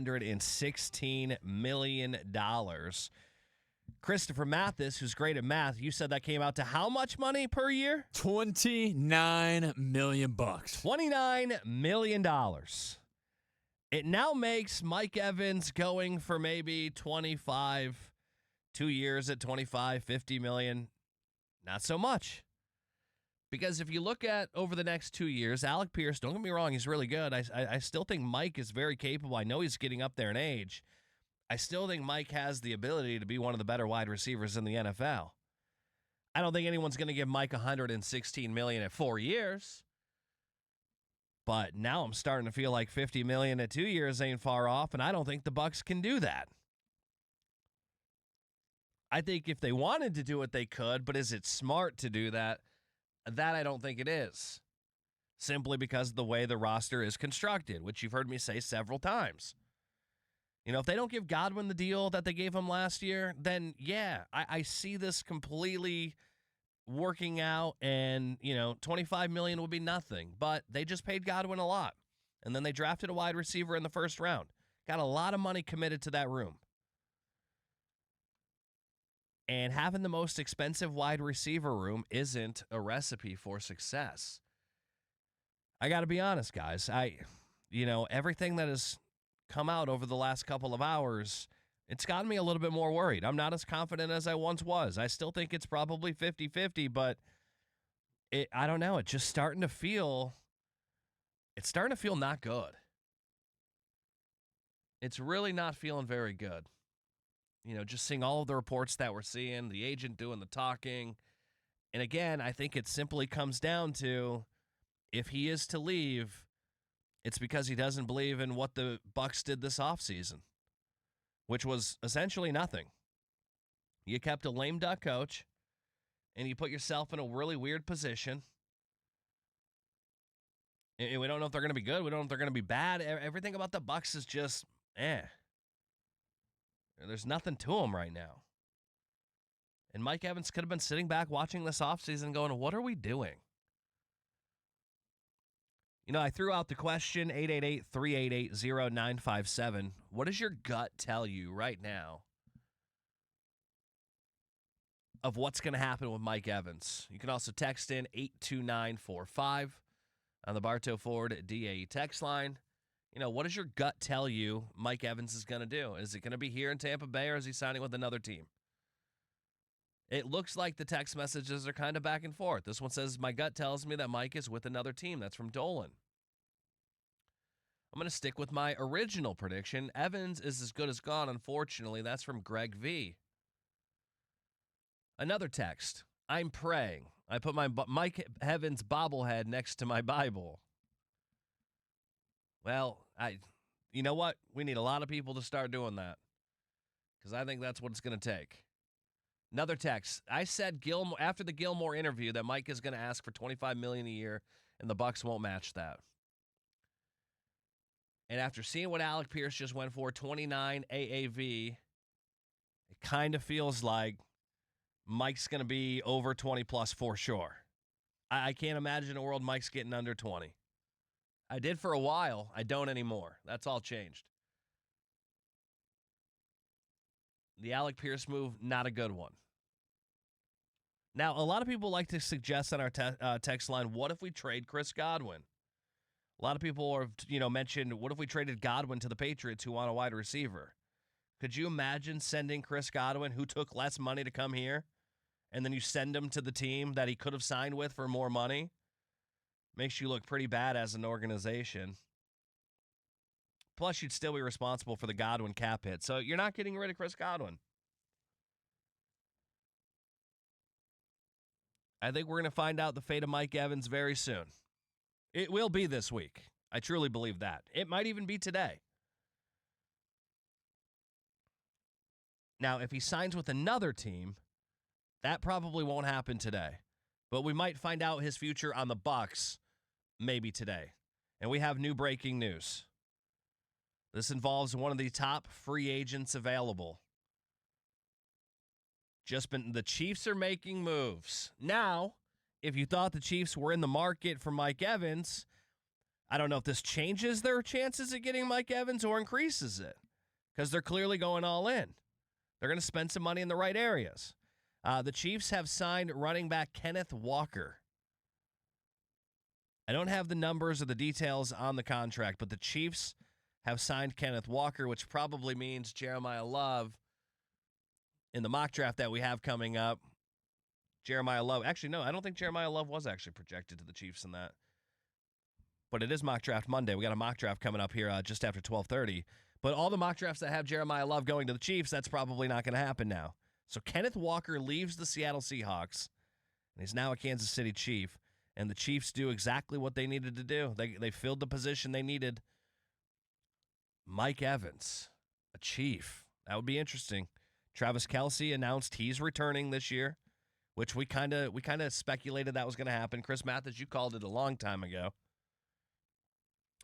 $116 million. Christopher Mathis, who's great at math, you said that came out to how much money per year? $29 million. $29 million. It now makes Mike Evans going for maybe 25, 2 years at 25, $50 million. Not so much. Because if you look at over the next 2 years, Alec Pierce, don't get me wrong, he's really good. I still think Mike is very capable. I know he's getting up there in age. I still think Mike has the ability to be one of the better wide receivers in the NFL. I don't think anyone's going to give Mike $116 million at 4 years. But now I'm starting to feel like $50 million at 2 years ain't far off, and I don't think the Bucs can do that. I think if they wanted to do it, they could, but is it smart to do that? That I don't think it is. Simply because of the way the roster is constructed, which you've heard me say several times. You know, if they don't give Godwin the deal that they gave him last year, then yeah, I see this completely working out, and, you know, $25 million would be nothing. But they just paid Godwin a lot. And then they drafted a wide receiver in the first round. Got a lot of money committed to that room. And having the most expensive wide receiver room isn't a recipe for success. I got to be honest, guys. Everything that has come out over the last couple of hours, it's gotten me a little bit more worried. I'm not as confident as I once was. I still think it's probably 50-50, but I don't know. It's just starting to feel not good. It's really not feeling very good. You know, just seeing all of the reports that we're seeing, the agent doing the talking. And again, I think it simply comes down to, if he is to leave, it's because he doesn't believe in what the Bucs did this offseason, which was essentially nothing. You kept a lame duck coach, and you put yourself in a really weird position. And we don't know if they're going to be good. We don't know if they're going to be bad. Everything about the Bucs is just, There's nothing to them right now. And Mike Evans could have been sitting back watching this offseason going, what are we doing? You know, I threw out the question, 888-388-0957. What does your gut tell you right now of what's going to happen with Mike Evans? You can also text in 82945 on the Bartow Ford DAE text line. You know, what does your gut tell you Mike Evans is going to do? Is it going to be here in Tampa Bay, or is he signing with another team? It looks like the text messages are kind of back and forth. This one says, my gut tells me that Mike is with another team. That's from Dolan. I'm going to stick with my original prediction. Evans is as good as gone, unfortunately. That's from Greg V. Another text. I'm praying. I put my Mike Evans bobblehead next to my Bible. Well, you know what? We need a lot of people to start doing that, because I think that's what it's going to take. Another text. I said Gilmore after the Gilmore interview that Mike is going to ask for $25 million a year, and the Bucs won't match that. And after seeing what Alec Pierce just went for, 29 AAV, it kind of feels like Mike's going to be over 20 plus for sure. I can't imagine a world Mike's getting under 20. I did for a while. I don't anymore. That's all changed. The Alec Pierce move, not a good one. Now, a lot of people like to suggest on our text line, what if we trade Chris Godwin? A lot of people have, mentioned, what if we traded Godwin to the Patriots, who want a wide receiver? Could you imagine sending Chris Godwin, who took less money to come here, and then you send him to the team that he could have signed with for more money? Makes you look pretty bad as an organization. Plus, you'd still be responsible for the Godwin cap hit. So you're not getting rid of Chris Godwin. I think we're going to find out the fate of Mike Evans very soon. It will be this week. I truly believe that. It might even be today. Now, if he signs with another team, that probably won't happen today. But we might find out his future on the Bucs maybe today. And we have new breaking news. This involves one of the top free agents available. The Chiefs are making moves. Now, if you thought the Chiefs were in the market for Mike Evans, I don't know if this changes their chances of getting Mike Evans or increases it, because they're clearly going all in. They're going to spend some money in the right areas. The Chiefs have signed running back Kenneth Walker. I don't have the numbers or the details on the contract, but the Chiefs have signed Kenneth Walker, which probably means Jeremiah Love in the mock draft that we have coming up. Jeremiah Love. Actually, no, I don't think Jeremiah Love was actually projected to the Chiefs in that. But it is mock draft Monday. We got a mock draft coming up here just after 12:30. But all the mock drafts that have Jeremiah Love going to the Chiefs, that's probably not going to happen now. So Kenneth Walker leaves the Seattle Seahawks, and he's now a Kansas City Chief. And the Chiefs do exactly what they needed to do. They filled the position they needed. Mike Evans, a Chief. That would be interesting. Travis Kelce announced he's returning this year, which we kind of speculated that was going to happen. Chris Mathis, you called it a long time ago.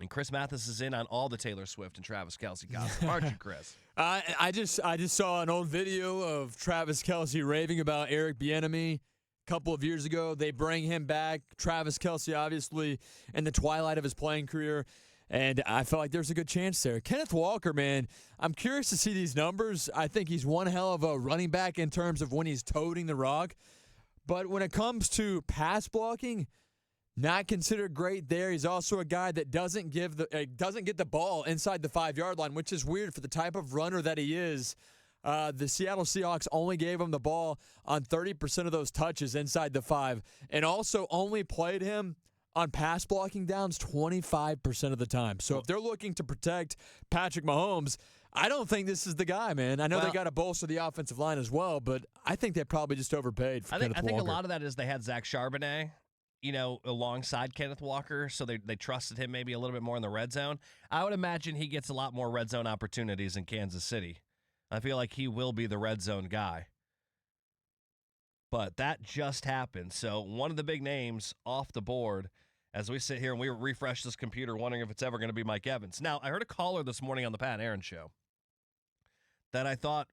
And Chris Mathis is in on all the Taylor Swift and Travis Kelce gossip, aren't you, Chris? I just saw an old video of Travis Kelce raving about Eric Bieniemy a couple of years ago. They bring him back. Travis Kelce, obviously, in the twilight of his playing career. And I felt like there's a good chance there. Kenneth Walker, man, I'm curious to see these numbers. I think he's one hell of a running back in terms of when he's toting the rock. But when it comes to pass blocking, not considered great there. He's also a guy that doesn't get the ball inside the 5-yard line, which is weird for the type of runner that he is. The Seattle Seahawks only gave him the ball on 30% of those touches inside the 5, and also only played him on pass blocking downs 25% of the time. So if they're looking to protect Patrick Mahomes, I don't think this is the guy, man. I know they got to bolster the offensive line as well, but I think they probably just overpaid for Kenneth Walker. I think a lot of that is they had Zach Charbonnet, alongside Kenneth Walker, so they trusted him maybe a little bit more in the red zone. I would imagine he gets a lot more red zone opportunities in Kansas City. I feel like he will be the red zone guy. But that just happened. So one of the big names off the board as we sit here and we refresh this computer wondering if it's ever going to be Mike Evans. Now, I heard a caller this morning on the Pat Aaron Show that I thought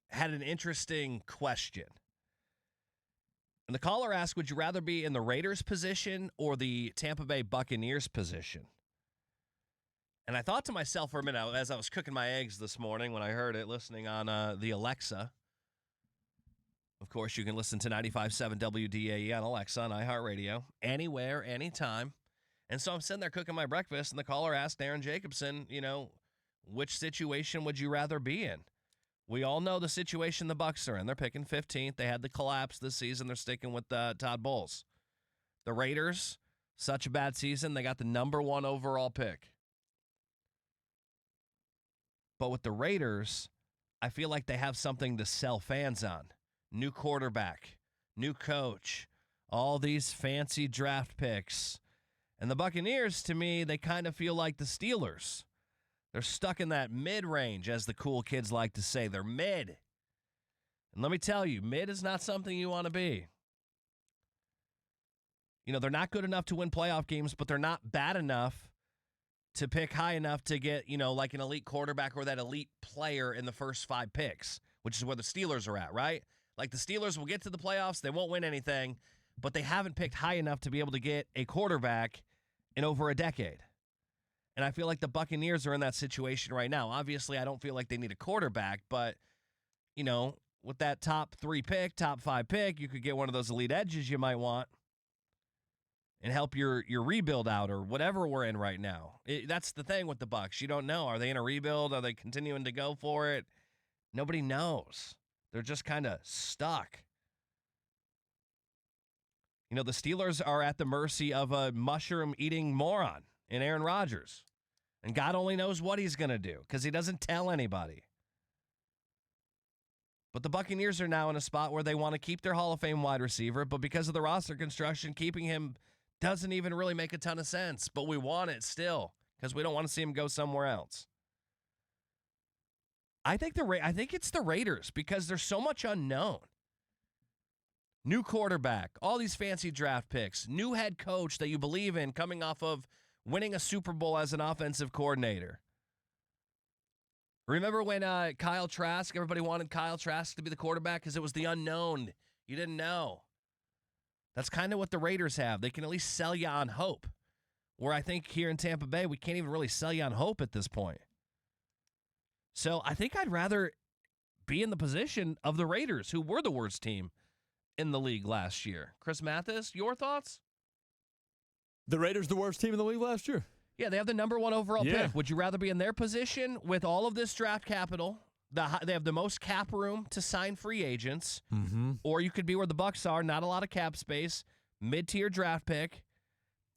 had an interesting question. And the caller asked, would you rather be in the Raiders position or the Tampa Bay Buccaneers position? And I thought to myself for a minute as I was cooking my eggs this morning when I heard it, listening on the Alexa. Of course, you can listen to 95.7 WDAE on Alexa on iHeartRadio, anywhere, anytime. And so I'm sitting there cooking my breakfast, and the caller asked Aaron Jacobson, which situation would you rather be in? We all know the situation the Bucs are in. They're picking 15th. They had the collapse this season. They're sticking with Todd Bowles. The Raiders, such a bad season. They got the number 1 overall pick. But with the Raiders, I feel like they have something to sell fans on. New quarterback, new coach, all these fancy draft picks. And the Buccaneers, to me, they kind of feel like the Steelers. They're stuck in that mid-range, as the cool kids like to say. They're mid. And let me tell you, mid is not something you want to be. They're not good enough to win playoff games, but they're not bad enough to pick high enough to get, like an elite quarterback or that elite player in the first 5 picks, which is where the Steelers are at, right? Like the Steelers will get to the playoffs, they won't win anything, but they haven't picked high enough to be able to get a quarterback in over a decade. And I feel like the Buccaneers are in that situation right now. Obviously, I don't feel like they need a quarterback, but, with that top 3 pick, top 5 pick, you could get one of those elite edges you might want and help your rebuild out or whatever we're in right now. That's the thing with the Bucs. You don't know. Are they in a rebuild? Are they continuing to go for it? Nobody knows. They're just kind of stuck. The Steelers are at the mercy of a mushroom-eating moron in Aaron Rodgers. And God only knows what he's going to do because he doesn't tell anybody. But the Buccaneers are now in a spot where they want to keep their Hall of Fame wide receiver, but because of the roster construction, keeping him doesn't even really make a ton of sense. But we want it still because we don't want to see him go somewhere else. I think it's the Raiders because there's so much unknown. New quarterback, all these fancy draft picks, new head coach that you believe in coming off of winning a Super Bowl as an offensive coordinator. Remember when Kyle Trask, everybody wanted Kyle Trask to be the quarterback because it was the unknown. You didn't know. That's kind of what the Raiders have. They can at least sell you on hope. where I think here in Tampa Bay, we can't even really sell you on hope at this point. So I think I'd rather be in the position of the Raiders, who were the worst team in the league last year. Chris Mathis, your thoughts? The Raiders the worst team in the league last year? Yeah, they have the number 1 overall pick. Would you rather be in their position with all of this draft capital? They have the most cap room to sign free agents. Mm-hmm. Or you could be where the Bucs are, not a lot of cap space, mid-tier draft pick,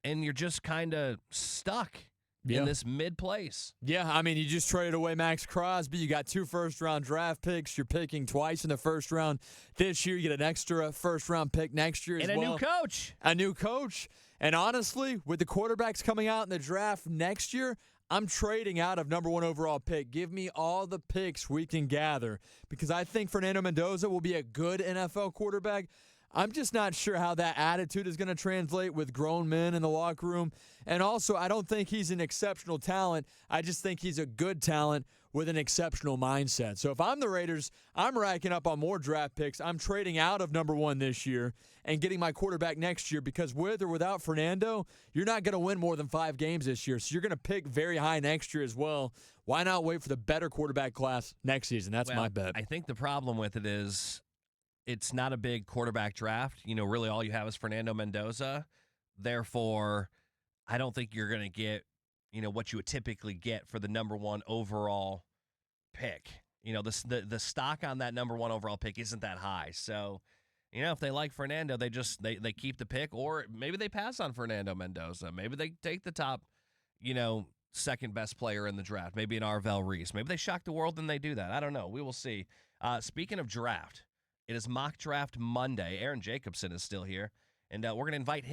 and you're just kind of stuck in this mid-place. Yeah, I mean, you just traded away Max Crosby. You got 2 first-round draft picks. You're picking twice in the first round this year. You get an extra first-round pick next year as well. And a new coach. A new coach. And honestly, with the quarterbacks coming out in the draft next year, I'm trading out of number 1 overall pick. Give me all the picks we can gather because I think Fernando Mendoza will be a good NFL quarterback. I'm just not sure how that attitude is going to translate with grown men in the locker room. And also, I don't think he's an exceptional talent. I just think he's a good talent with an exceptional mindset. So if I'm the Raiders, I'm racking up on more draft picks. I'm trading out of number 1 this year and getting my quarterback next year because with or without Fernando, you're not going to win more than 5 games this year. So you're going to pick very high next year as well. Why not wait for the better quarterback class next season? That's my bet. I think the problem with it is it's not a big quarterback draft. Really all you have is Fernando Mendoza. Therefore, I don't think you're going to get, what you would typically get for the number 1 overall pick. The stock on that number 1 overall pick isn't that high. So, if they like Fernando, they keep the pick, or maybe they pass on Fernando Mendoza. Maybe they take the top, second best player in the draft. Maybe an Arvell Reese. Maybe they shock the world and they do that. I don't know. We will see. Speaking of draft, it is Mock Draft Monday. Aaron Jacobson is still here, and we're going to invite him